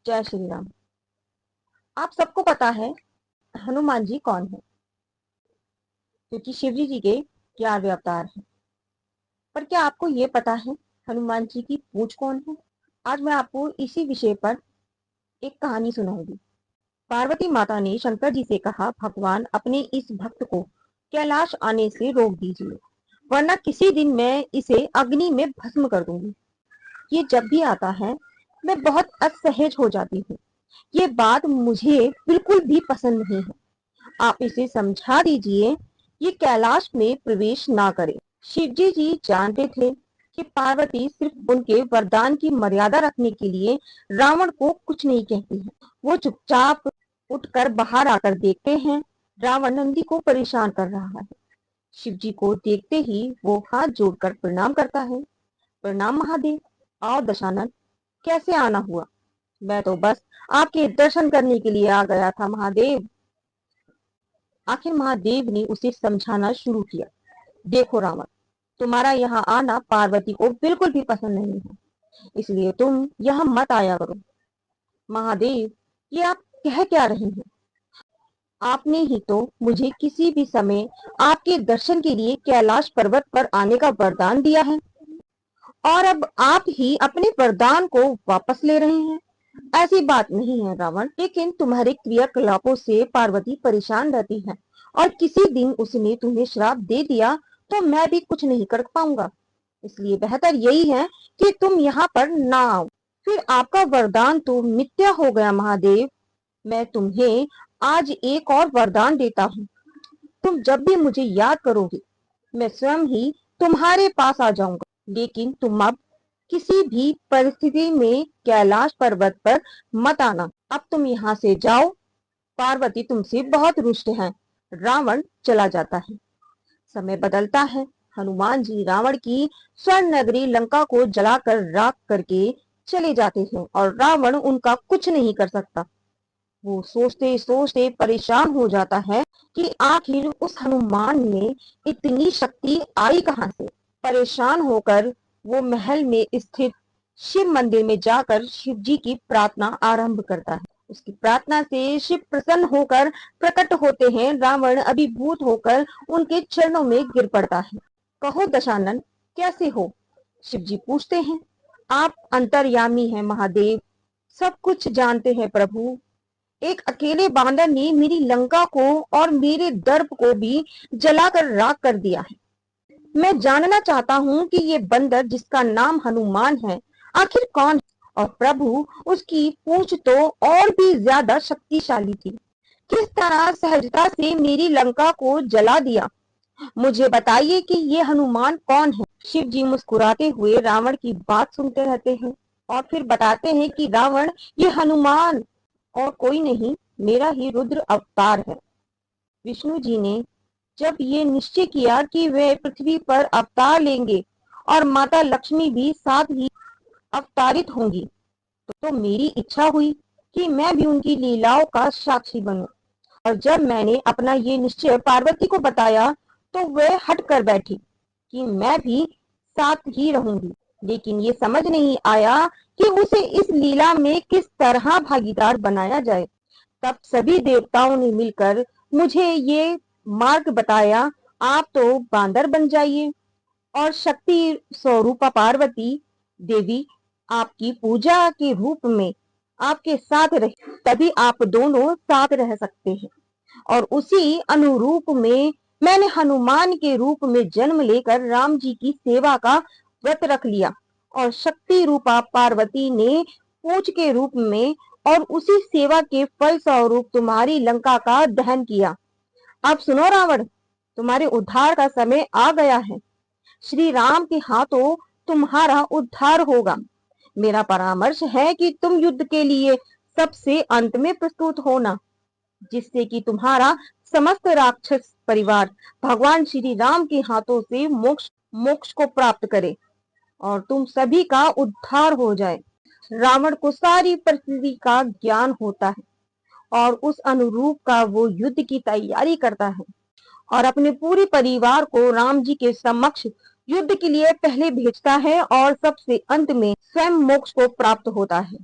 जय श्री राम। आप सबको पता है हनुमान जी कौन है, क्योंकि शिव जी के 11वें अवतार हैं। पर क्या आपको ये पता है हनुमान जी की पूंछ कौन है? आज मैं आपको इसी विषय पर एक कहानी सुनाऊंगी। पार्वती माता ने शंकर जी से कहा, भगवान अपने इस भक्त को कैलाश आने से रोक दीजिए, वरना किसी दिन मैं इसे अग्नि में भस्म कर दूंगी। ये जब भी आता है मैं बहुत असहज हो जाती हूँ। ये बात मुझे बिल्कुल भी पसंद नहीं है। आप इसे समझा दीजिए, ये कैलाश में प्रवेश ना करे। शिवजी जी जानते थे कि पार्वती सिर्फ उनके वरदान की मर्यादा रखने के लिए रावण को कुछ नहीं कहती है। वो चुपचाप उठकर बाहर आकर देखते हैं, रावण नंदी को परेशान कर रहा है। शिवजी को देखते ही वो हाथ जोड़कर प्रणाम करता है। प्रणाम महादेव। आओ दशानन, कैसे आना हुआ? मैं तो बस आपके दर्शन करने के लिए आ गया था महादेव। आखिर महादेव ने उसे समझाना शुरू किया, देखो रावण, तुम्हारा यहाँ आना पार्वती को बिल्कुल भी पसंद नहीं है, इसलिए तुम यहाँ मत आया करो। महादेव, ये आप कह क्या रहे हैं? आपने ही तो मुझे किसी भी समय आपके दर्शन के लिए कैलाश पर्वत पर आने का वरदान दिया है, और अब आप ही अपने वरदान को वापस ले रहे हैं। ऐसी बात नहीं है रावण, लेकिन तुम्हारे क्रियाकलापों से पार्वती परेशान रहती है, और किसी दिन उसने तुम्हें श्राप दे दिया तो मैं भी कुछ नहीं कर पाऊंगा। इसलिए बेहतर यही है कि तुम यहाँ पर ना आओ। फिर आपका वरदान तो मिथ्या हो गया महादेव। मैं तुम्हें आज एक और वरदान देता हूँ। तुम जब भी मुझे याद करोगे, मैं स्वयं ही तुम्हारे पास आ जाऊंगा। लेकिन तुम अब किसी भी परिस्थिति में कैलाश पर्वत पर मत आना। अब तुम यहाँ से जाओ, पार्वती तुमसे बहुत रुष्ट है। रावण चला जाता है। समय बदलता है। हनुमान जी रावण की स्वर्ण नगरी लंका को जलाकर राख करके चले जाते हैं, और रावण उनका कुछ नहीं कर सकता। वो सोचते सोचते परेशान हो जाता है कि आखिर उस हनुमान में इतनी शक्ति आई कहां से। परेशान होकर वो महल में स्थित शिव मंदिर में जाकर शिव जी की प्रार्थना आरंभ करता है। उसकी प्रार्थना से शिव प्रसन्न होकर प्रकट होते हैं। रावण अभिभूत होकर उनके चरणों में गिर पड़ता है। कहो दशानन, कैसे हो? शिव जी पूछते हैं। आप अंतर्यामी हैं महादेव, सब कुछ जानते हैं प्रभु। एक अकेले बांदर ने मेरी लंका को और मेरे दर्प को भी जलाकर राख कर दिया है। मैं जानना चाहता हूँ कि ये बंदर जिसका नाम हनुमान है आखिर कौन है? और प्रभु, उसकी पूंछ तो और भी ज्यादा शक्तिशाली थी। किस तरह सहजता से मेरी लंका को जला दिया? मुझे बताइए कि ये हनुमान कौन है? शिव जी मुस्कुराते हुए रावण की बात सुनते रहते हैं, और फिर बताते हैं कि रावण, ये हनुमान और कोई नहीं, मेरा ही रुद्र अवतार है। विष्णु जी ने जब ये निश्चय किया कि वे पृथ्वी पर अवतार लेंगे और माता लक्ष्मी भी साथ ही अवतारित होंगी, तो मेरी इच्छा हुई कि मैं भी उनकी लीलाओं का साक्षी बनूं। और जब मैंने अपना ये निश्चय पार्वती को बताया तो वह हट कर बैठी कि मैं भी साथ ही रहूंगी। लेकिन ये समझ नहीं आया कि उसे इस लीला में किस तरह भागीदार बनाया जाए। तब सभी देवताओं ने मिलकर मुझे ये मार्ग बताया, आप तो बांदर बन जाइए और शक्ति स्वरूपा पार्वती देवी आपकी पूजा के रूप में आपके साथ रहे, तभी आप दोनों साथ रह सकते हैं। और उसी अनुरूप में मैंने हनुमान के रूप में जन्म लेकर राम जी की सेवा का व्रत रख लिया, और शक्ति रूपा पार्वती ने पूज के रूप में और उसी सेवा के फल स्वरूप तुम्हारी लंका का दहन किया। अब सुनो रावण, तुम्हारे उद्धार का समय आ गया है। श्री राम के हाथों तुम्हारा उद्धार होगा। मेरा परामर्श है कि तुम युद्ध के लिए सबसे अंत में प्रस्तुत होना, जिससे कि तुम्हारा समस्त राक्षस परिवार भगवान श्री राम के हाथों से मोक्ष मोक्ष को प्राप्त करे और तुम सभी का उद्धार हो जाए। रावण को सारी परिस्थिति का ज्ञान होता है, और उस अनुरूप का वो युद्ध की तैयारी करता है, और अपने पूरे परिवार को राम जी के समक्ष युद्ध के लिए पहले भेजता है, और सबसे अंत में स्वयं मोक्ष को प्राप्त होता है।